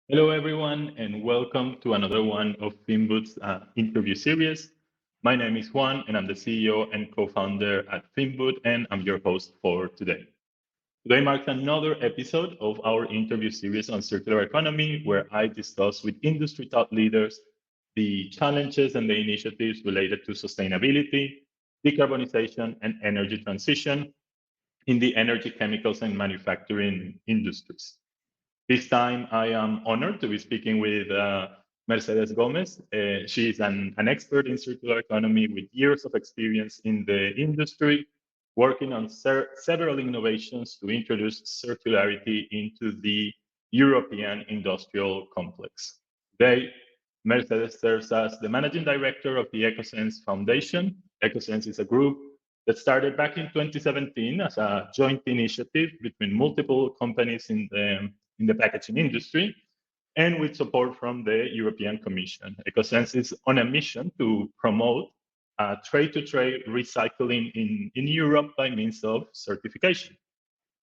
Hello, everyone, and welcome to another one of Finboot's interview series. My name is Juan, and I'm the CEO and co-founder at Finboot, and I'm your host for today. Today marks another episode of our interview series on circular economy, where I discuss with industry thought leaders the challenges and the initiatives related to sustainability, decarbonization, and energy transition in the energy, chemicals, and manufacturing industries. This time, I am honored to be speaking with Mercedes Gomez. She is an expert in circular economy with years of experience in the industry, working on several innovations to introduce circularity into the European industrial complex. Today, Mercedes serves as the managing director of the Ecosense Foundation. Ecosense is a group that started back in 2017 as a joint initiative between multiple companies in the packaging industry, and with support from the European Commission. Ecosense is on a mission to promote trade-to-trade recycling in Europe by means of certification.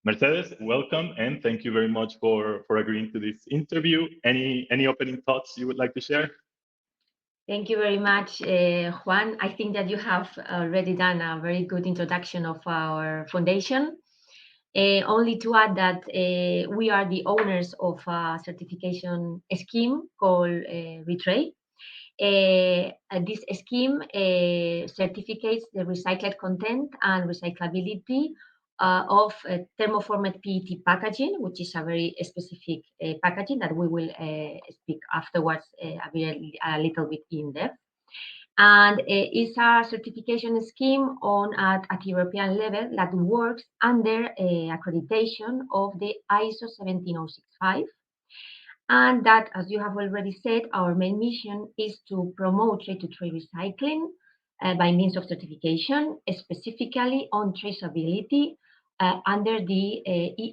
Mercedes, welcome, and thank you very much for agreeing to this interview. Any opening thoughts you would like to share? Thank you very much, Juan. I think that you have already done a very good introduction of our foundation. Only to add that we are the owners of a certification scheme called RETRAY. This scheme certificates the recycled content and recyclability of thermoformed PET packaging, which is a very specific packaging that we will speak afterwards a little bit in depth. And it's a certification scheme at European level that works under accreditation of the ISO 17065. And that, as you have already said, our main mission is to promote trade-to-trade recycling by means of certification, specifically on traceability under the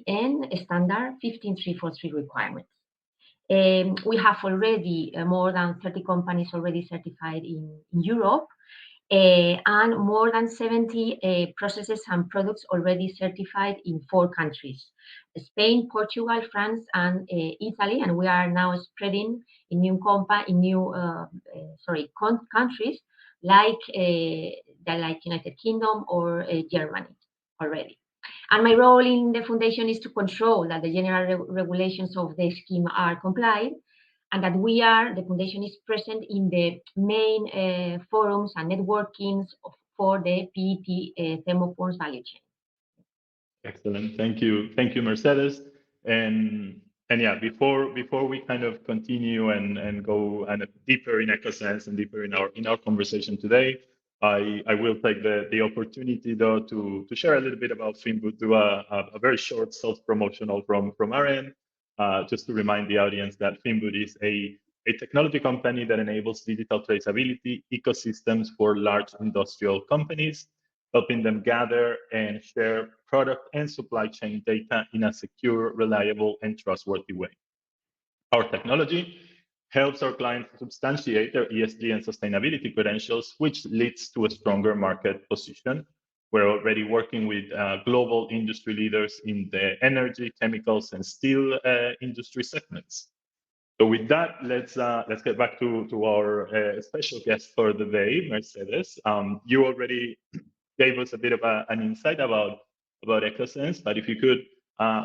EN standard 15343 requirements. We have already more than 30 companies already certified in Europe, and more than 70 processes and products already certified in 4 countries: Spain, Portugal, France, and Italy. And we are now spreading in countries like United Kingdom or Germany already. And my role in the foundation is to control that the general regulations of the scheme are complied, and that the foundation is present in the main forums and networkings for the PET thermoformed value chain. Excellent. Thank you, Mercedes. And yeah, before we kind of continue and go deeper in Ecosense and deeper in our conversation today, I will take the opportunity though to share a little bit about Finboot, do a very short self-promotional from our end, just to remind the audience that Finboot is a technology company that enables digital traceability ecosystems for large industrial companies, helping them gather and share product and supply chain data in a secure, reliable, and trustworthy way. Our technology helps our clients substantiate their ESG and sustainability credentials, which leads to a stronger market position. We're already working with global industry leaders in the energy, chemicals, and steel industry segments. So with that, let's get back to our special guest for the day, Mercedes. You already gave us a bit of an insight about Ecosense, but if you could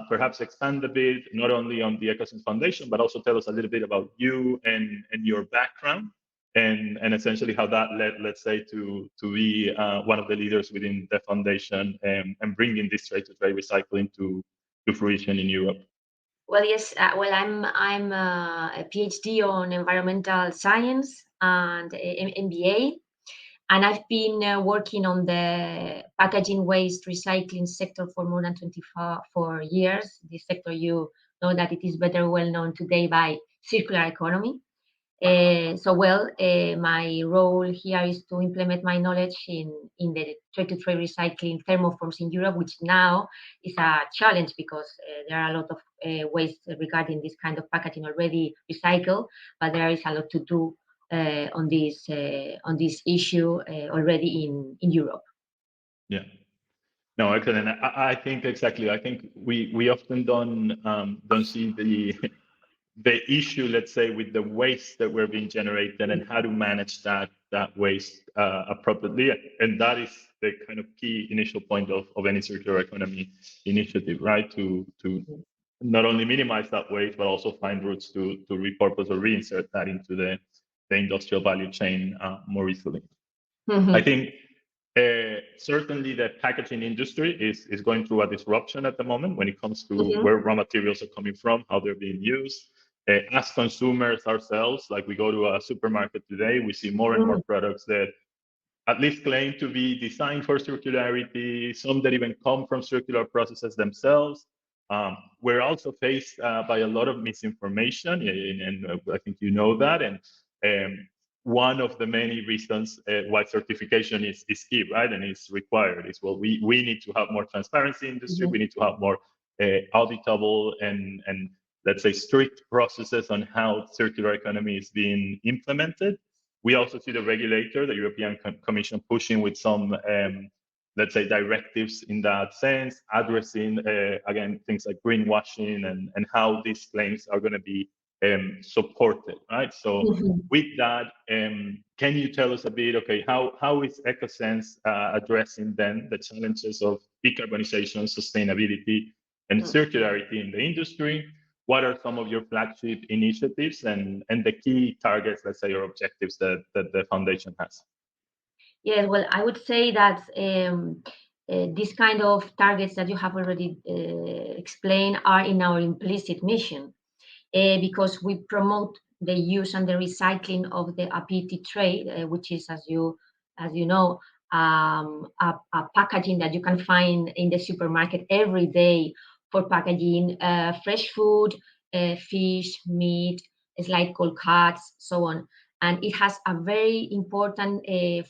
perhaps expand a bit, not only on the Ecosense Foundation, but also tell us a little bit about you and your background, and essentially how that led, let's say, to be one of the leaders within the foundation and bringing this trade-to-trade recycling to fruition in Europe. Well, yes. I'm a PhD on environmental science and MBA. And I've been working on the packaging waste recycling sector for more than 24 years. This sector, you know that it is better well known today by circular economy. My role here is to implement my knowledge in the trade-to-trade recycling thermoforms in Europe, which now is a challenge because there are a lot of waste regarding this kind of packaging already recycled, but there is a lot to do on this issue already in Europe. Yeah. No, excellent. I think exactly. I think we often don't see the issue, let's say, with the waste that we're being generated and how to manage that waste appropriately. And that is the kind of key initial point of any circular economy initiative, right? To not only minimize that waste, but also find routes to repurpose or reinsert that into the industrial value chain more easily. I think certainly the packaging industry is going through a disruption at the moment when it comes to where raw materials are coming from, how they're being used. As consumers ourselves, like we go to a supermarket today, we see more and more products that at least claim to be designed for circularity, some that even come from circular processes themselves. We're also faced by a lot of misinformation, and I think you know that. And one of the many reasons why certification is key, right, and is required is, well, we need to have more transparency in the industry. We need to have more auditable and let's say strict processes on how circular economy is being implemented. We also see the regulator, the European Commission, pushing with some, let's say, directives in that sense, addressing, again, things like greenwashing and how these claims are going to be supported, right? So with that, can you tell us a bit, okay, how is Ecosense addressing then the challenges of decarbonization, sustainability, and circularity in the industry? What are some of your flagship initiatives and the key targets, let's say, or objectives that the foundation has? Yeah, well, I would say that these kind of targets that you have already explained are in our implicit mission, because we promote the use and the recycling of the PET tray, which is, as you know, a packaging that you can find in the supermarket every day for packaging fresh food, fish, meat, slide cold cuts, so on. And it has a very important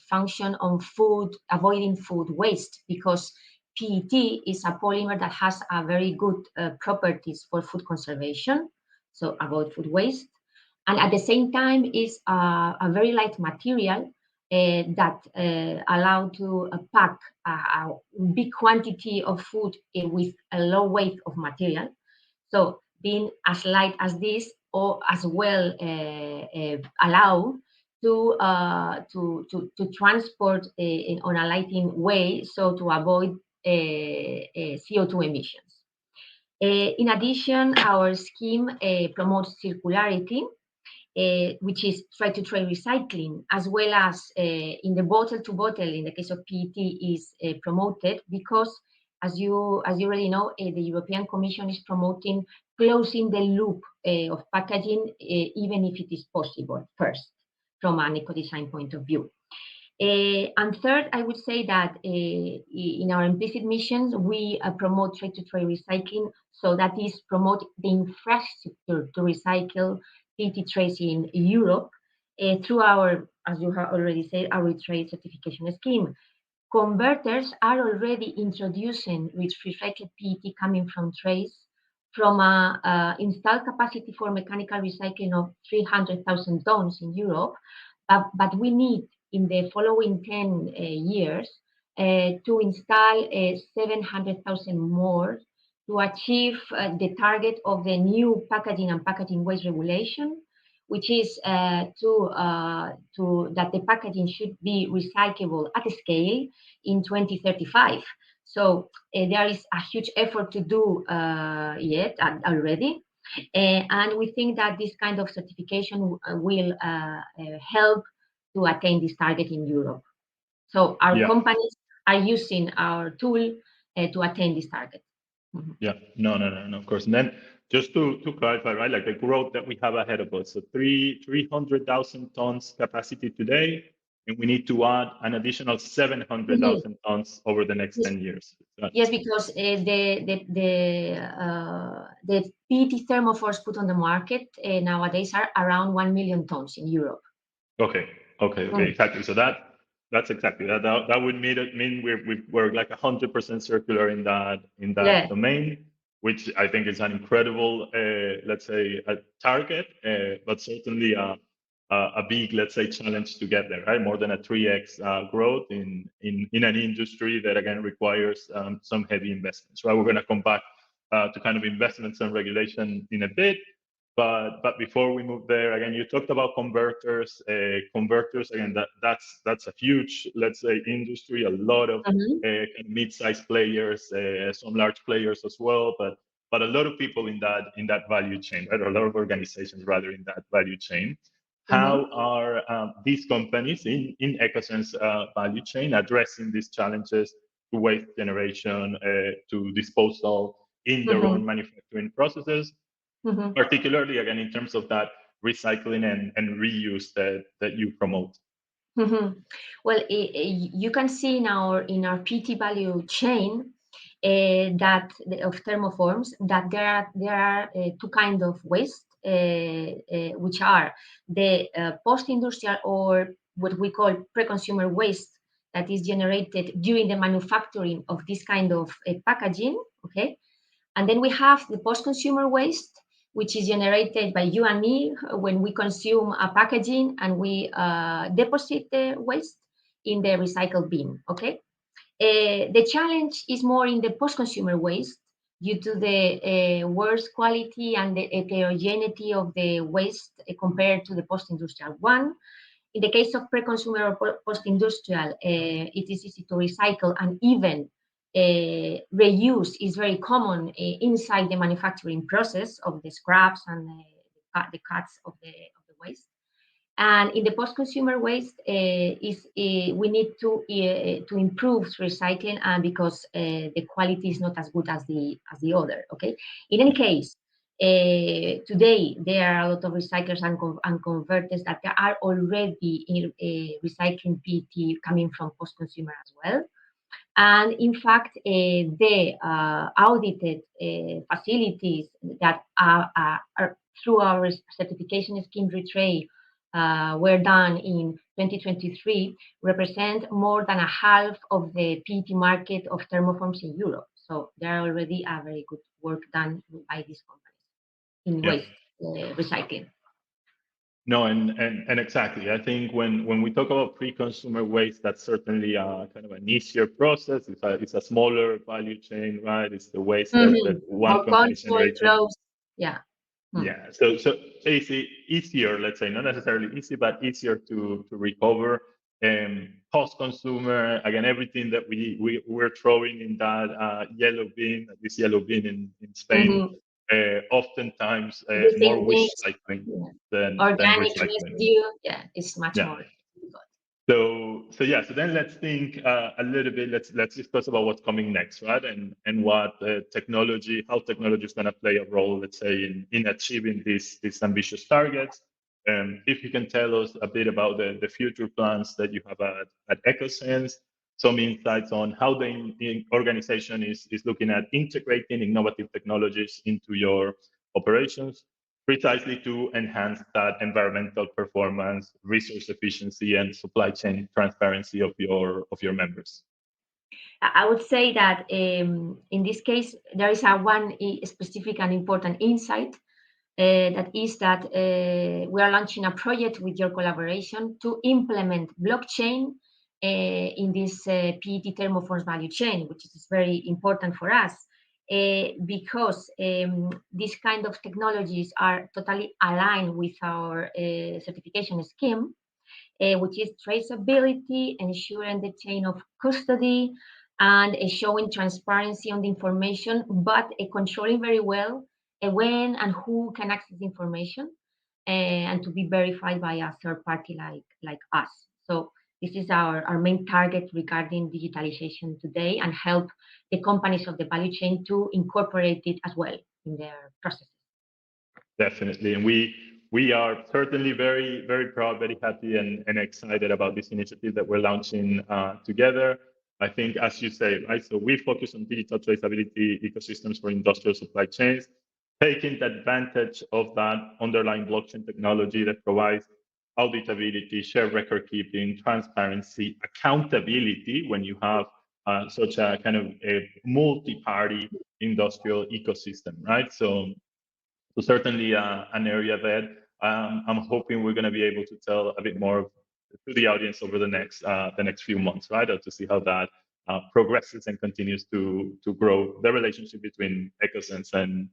function on food, avoiding food waste, because PET is a polymer that has a very good properties for food conservation, so avoid food waste. And at the same time, is a very light material that allow to pack a big quantity of food with a low weight of material. So being as light as this, or as well allow to transport on a lighting way, so to avoid CO2 emissions. In addition, our scheme promotes circularity, which is try-to-tray recycling, as well as in the bottle-to-bottle, in the case of PET, is promoted because, as you already know, the European Commission is promoting closing the loop of packaging, even if it is possible first, from an eco-design point of view. And third, I would say that in our implicit missions, we promote tray-to-tray recycling, so that is promote the infrastructure to recycle PET trays in Europe through our, as you have already said, our RETRAY certification scheme. Converters are already introducing recycled PET coming from trays from a installed capacity for mechanical recycling of 300,000 tons in Europe, but we need in the following 10 years to install 700,000 more to achieve the target of the new packaging and packaging waste regulation, which is that the packaging should be recyclable at scale in 2035. So there is a huge effort to do yet already. And we think that this kind of certification will help to attain this target in Europe. So our companies are using our tool to attain this target. Mm-hmm. Yeah, no, of course. And then just to clarify, right, like the growth that we have ahead of us, so 300,000 tons capacity today, and we need to add an additional 700,000 tons over the next 10 years. Yes, because the PET thermoforms put on the market nowadays are around 1 million tons in Europe. Okay, exactly. So that's exactly that. That would mean we're like 100% circular in that domain, which I think is an incredible, let's say, a target, but certainly a big, let's say, challenge to get there, right? More than a 3x growth in an industry that again requires some heavy investments, right? We're going to come back to kind of investments and regulation in a bit. But before we move there, again, you talked about converters. Converters, again, that's a huge, let's say, industry. A lot of Mhm. mid-sized players, some large players as well, but a lot of people in that value chain, right? Or a lot of organizations rather in that value chain. Mhm. How are these companies in Ecosense value chain addressing these challenges to waste generation, to disposal in their Mhm. own manufacturing processes? Mhm. Particularly again in terms of that recycling and reuse that you promote. Mhm. Well, you can see in our PT value chain that of thermoforms that there are two kind of waste, which are the post-industrial or what we call pre-consumer waste that is generated during the manufacturing of this kind of packaging. Okay, and then we have the post-consumer waste, which is generated by you and me when we consume a packaging and we deposit the waste in the recycle bin. Okay. The challenge is more in the post-consumer waste due to the worse quality and the heterogeneity of the waste compared to the post-industrial one. In the case of pre-consumer or post-industrial, it is easy to recycle, and even reuse is very common inside the manufacturing process of the scraps and the cuts of the waste. And in the post-consumer waste, we need to improve recycling, and because the quality is not as good as the other. Okay. In any case, today there are a lot of recyclers and converters that are already in recycling PET coming from post-consumer as well. And in fact, the audited facilities that are through our certification scheme RETRAY were done in 2023 represent more than a half of the PET market of thermoforms in Europe. So there are already a very good work done by these companies in Yeah. waste recycling. No, and exactly. I think when we talk about pre-consumer waste, that's certainly kind of an easier process. It's a smaller value chain, right? It's the waste that one More company is control, generating. close. Yeah. Yeah, so easier, let's say, not necessarily easy, but easier to recover. Post-consumer, again, everything that we're throwing in that yellow bin, this yellow bin in Spain, Mm-hmm. oftentimes more Everything wish needs, cycling yeah, than organic recycling. residue. Yeah, it's much Yeah. more difficult. So yeah. So then let's think a little bit. Let's discuss about what's coming next, right? And what how technology is going to play a role, let's say, in achieving these ambitious targets. If you can tell us a bit about the future plans that you have at Ecosense, some insights on how the organization is looking at integrating innovative technologies into your operations, precisely to enhance that environmental performance, resource efficiency, and supply chain transparency of your members. I would say that in this case, there is a one specific and important insight. That is that we are launching a project with your collaboration to implement blockchain in this PET thermoforms value chain, which is very important for us because these kind of technologies are totally aligned with our certification scheme, which is traceability, ensuring the chain of custody, and showing transparency on the information, but controlling very well when and who can access the information, and to be verified by a third party like us. So this is our main target regarding digitalization today, and help the companies of the value chain to incorporate it as well in their processes. Definitely, and we are certainly very proud, very happy, and excited about this initiative that we're launching together. I think, as you say, right. So we focus on digital traceability ecosystems for industrial supply chains, taking advantage of that underlying blockchain technology that provides auditability, shared record keeping, transparency, accountability when you have such a kind of a multi-party industrial ecosystem, right? So certainly an area that I'm hoping we're going to be able to tell a bit more to the audience over the next few months, right? Or to see how that progresses and continues to grow the relationship between Ecosense and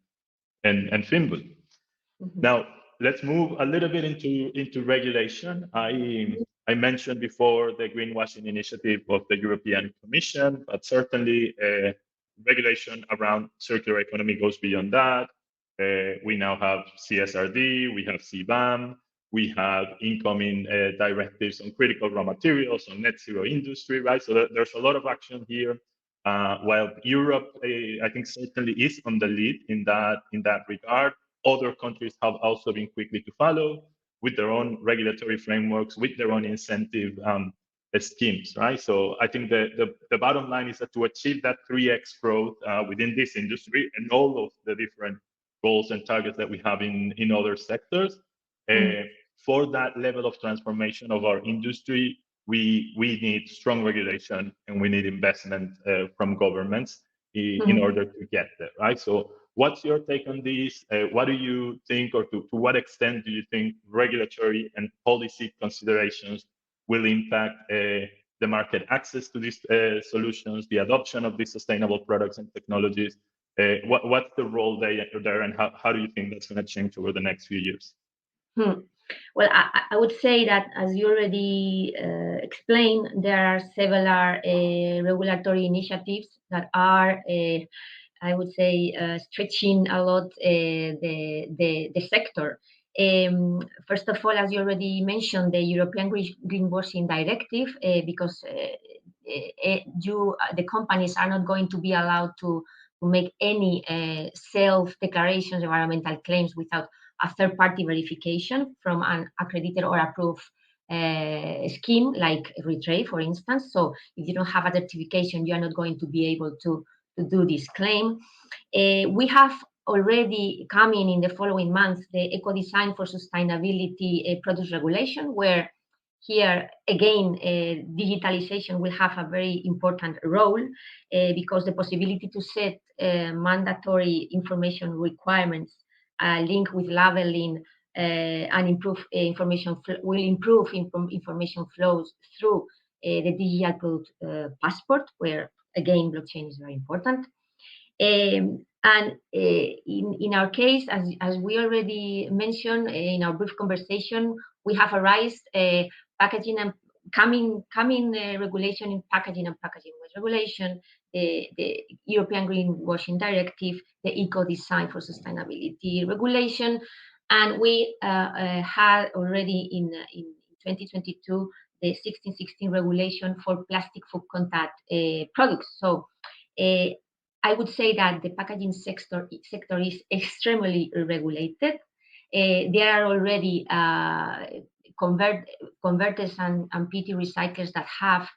Finboot. Now, let's move a little bit into regulation. I mentioned before the greenwashing initiative of the European Commission, but certainly regulation around circular economy goes beyond that. We now have CSRD, we have CBAM, we have incoming directives on critical raw materials, on net zero industry, right? So there's a lot of action here. While Europe, I think, certainly is on the lead in that regard, other countries have also been quickly to follow with their own regulatory frameworks, with their own incentive schemes, right? So I think the bottom line is that to achieve that 3x growth within this industry and all of the different goals and targets that we have in other sectors, for that level of transformation of our industry, we need strong regulation and we need investment from governments in order to get there, right? So what's your take on this? What do you think, or to what extent do you think regulatory and policy considerations will impact the market access to these solutions, the adoption of these sustainable products and technologies? What's the role there, and how do you think that's going to change over the next few years? Well, I would say that, as you already explained, there are several regulatory initiatives that are, I would say, stretching a lot the sector. First of all, as you already mentioned, the European Greenwashing Directive, because the companies are not going to be allowed to make any self-declarations, environmental claims without a third-party verification from an accredited or approved scheme like RETRAY, for instance. So if you don't have a certification, you are not going to be able to do this claim. We have already coming in the following months the Eco-Design for Sustainability Product Regulation, where here again digitalization will have a very important role because the possibility to set mandatory information requirements linked with labeling and improve information will improve information flows through the digital passport, where again blockchain is very important. And in our case, as we already mentioned in our brief conversation, we have raised packaging and coming regulation in packaging and packaging waste regulation, the European Greenwashing Directive, the Eco-Design for Sustainability regulation, and we had already in 2022 the 1616 regulation for plastic food contact products. So I would say that the packaging sector is extremely regulated. There are already converters and PT recyclers that have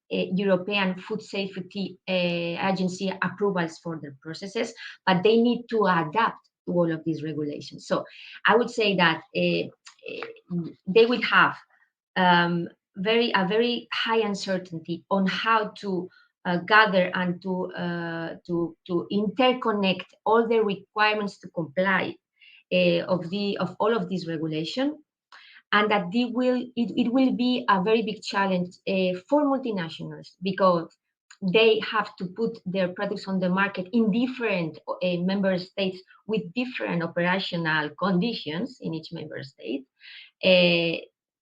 European Food Safety Agency approvals for their processes, but they need to adapt to all of these regulations. So I would say that they will have a very high uncertainty on how to gather and to interconnect all the requirements to comply of all of these regulation, and that it will be a very big challenge for multinationals, because they have to put their products on the market in different member states with different operational conditions in each member state.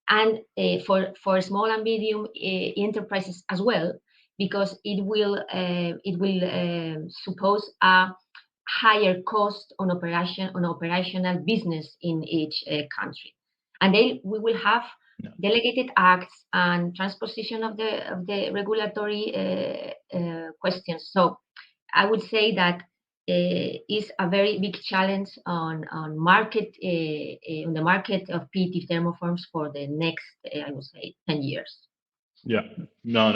And for small and medium enterprises as well, because it will suppose a higher cost on operational business in each country, and we will have delegated acts and transposition of the regulatory questions. So I would say that is a very big challenge on the market of PET thermoforms for the next I would say 10 years. Yeah, no,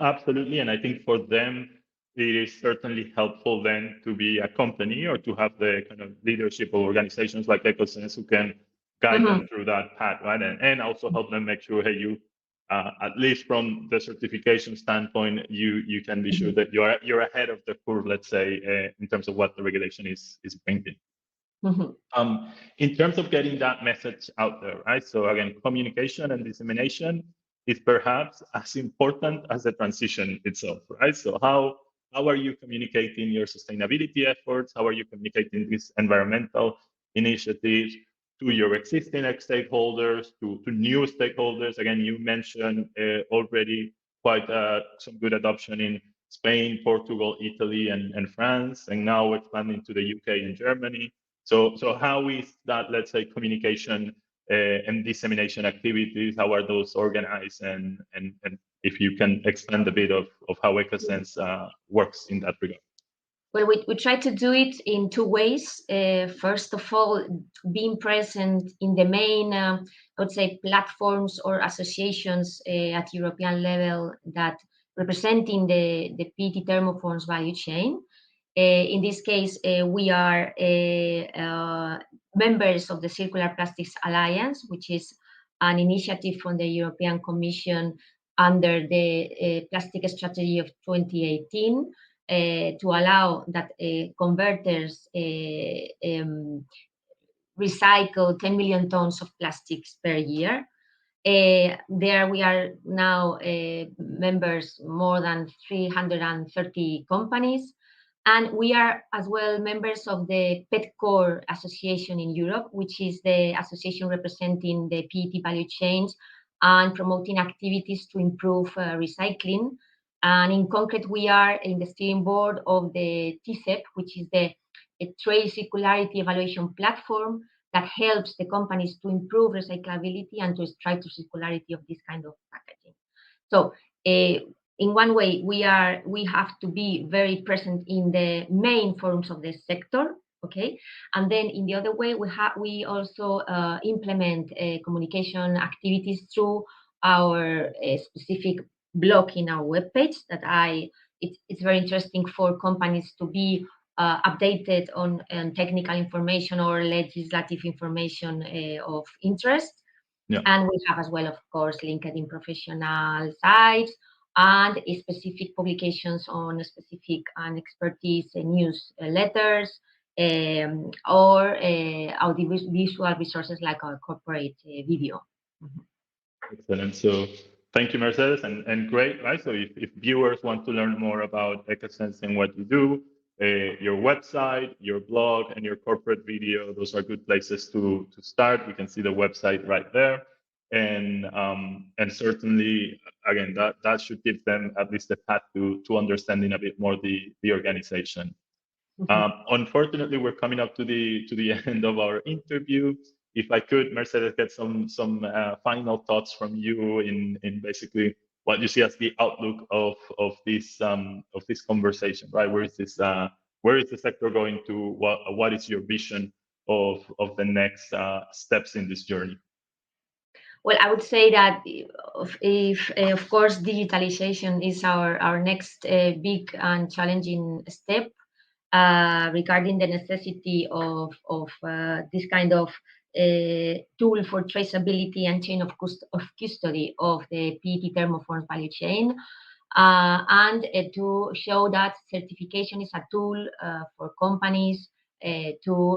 absolutely. And I think for them, it is certainly helpful then to be a company or to have the kind of leadership of organizations like Ecosense who can guide them through that path, right? And also help them make sure, hey, you, at least from the certification standpoint, you can be sure that you're ahead of the curve, let's say, in terms of what the regulation is bringing. In terms of getting that message out there, right? So again, communication and dissemination is perhaps as important as the transition itself, right? So how are you communicating your sustainability efforts? How are you communicating these environmental initiatives to your existing stakeholders, to new stakeholders. Again, you mentioned already quite some good adoption in Spain, Portugal, Italy, and France, and now expanding to the UK and Germany. So how is that, let's say, communication and dissemination activities? How are those organized? And if you can expand a bit of how Ecosense works in that regard. Well, we try to do it in two ways. First of all, being present in the main, I would say, platforms or associations at European level that representing the PET thermoforms value chain. In this case, we are members of the Circular Plastics Alliance, which is an initiative from the European Commission under the Plastic Strategy of 2018 to allow that converters recycle 10 million tons of plastics per year. There we are now members, more than 330 companies. And we are as well members of the PETCOR Association in Europe, which is the association representing the PET value chains and promoting activities to improve recycling. And in concrete, we are in the steering board of the TCEP, which is the trade circularity evaluation platform that helps the companies to improve recyclability and to strive to circularity of this kind of packaging. So in one way, we have to be very present in the main forums of the sector, okay? And then in the other way, we also implement communication activities through our specific blog in our webpage it's very interesting for companies to be updated on technical information or legislative information of interest. Yeah. And we have as well, of course, LinkedIn professional sites and specific publications on specific and expertise news letters or audiovisual resources like our corporate video. Mm-hmm. Excellent. So thank you, Mercedes, and great, right? So if viewers want to learn more about Ecosense and what you do, your website, your blog, and your corporate video, those are good places to start. We can see the website right there. And certainly, again, that should give them at least a path to understanding a bit more the organization. Mm-hmm. Unfortunately, we're coming up to the end of our interview. If I could, Mercedes, get some final thoughts from you in basically what you see as the outlook of this conversation, right? Where is the sector going to? What is your vision of the next steps in this journey? Well, I would say that if of course, digitalization is our next big and challenging step regarding the necessity of this kind of tool for traceability and chain of custody of the PET thermoform value chain. And to show that certification is a tool for companies to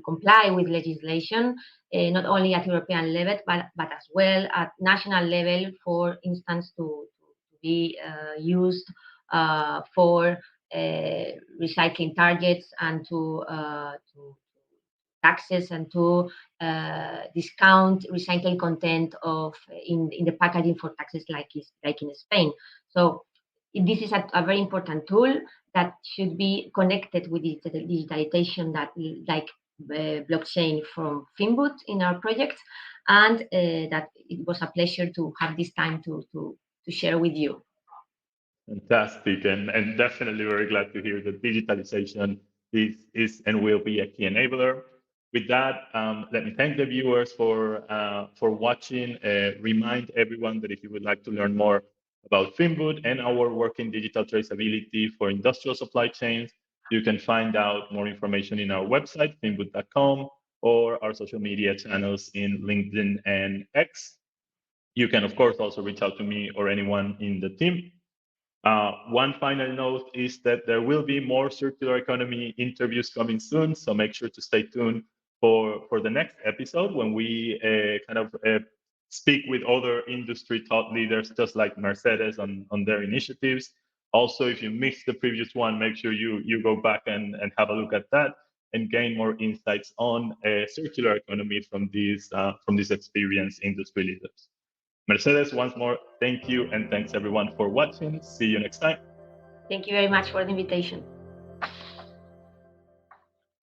comply with legislation, not only at European level, but as well at national level, for instance, to be used for recycling targets and to taxes and to discount recycling content in the packaging for taxes like in Spain. So this is a very important tool that should be connected with the digitalization that like blockchain from Finboot in our project, and that it was a pleasure to have this time to share with you. Fantastic, and definitely very glad to hear that digitalization is and will be a key enabler. With that, let me thank the viewers for watching. Remind everyone that if you would like to learn more about Finboot and our work in digital traceability for industrial supply chains, you can find out more information in our website, finboot.com, or our social media channels in LinkedIn and X. You can, of course, also reach out to me or anyone in the team. One final note is that there will be more circular economy interviews coming soon, so make sure to stay tuned for the next episode when we speak with other industry thought leaders, just like Mercedes on their initiatives. Also, if you missed the previous one, make sure you go back and have a look at that. and gain more insights on circular economy from this experience industry leaders. Mercedes, once more, thank you, and thanks everyone for watching. See you next time. Thank you very much for the invitation.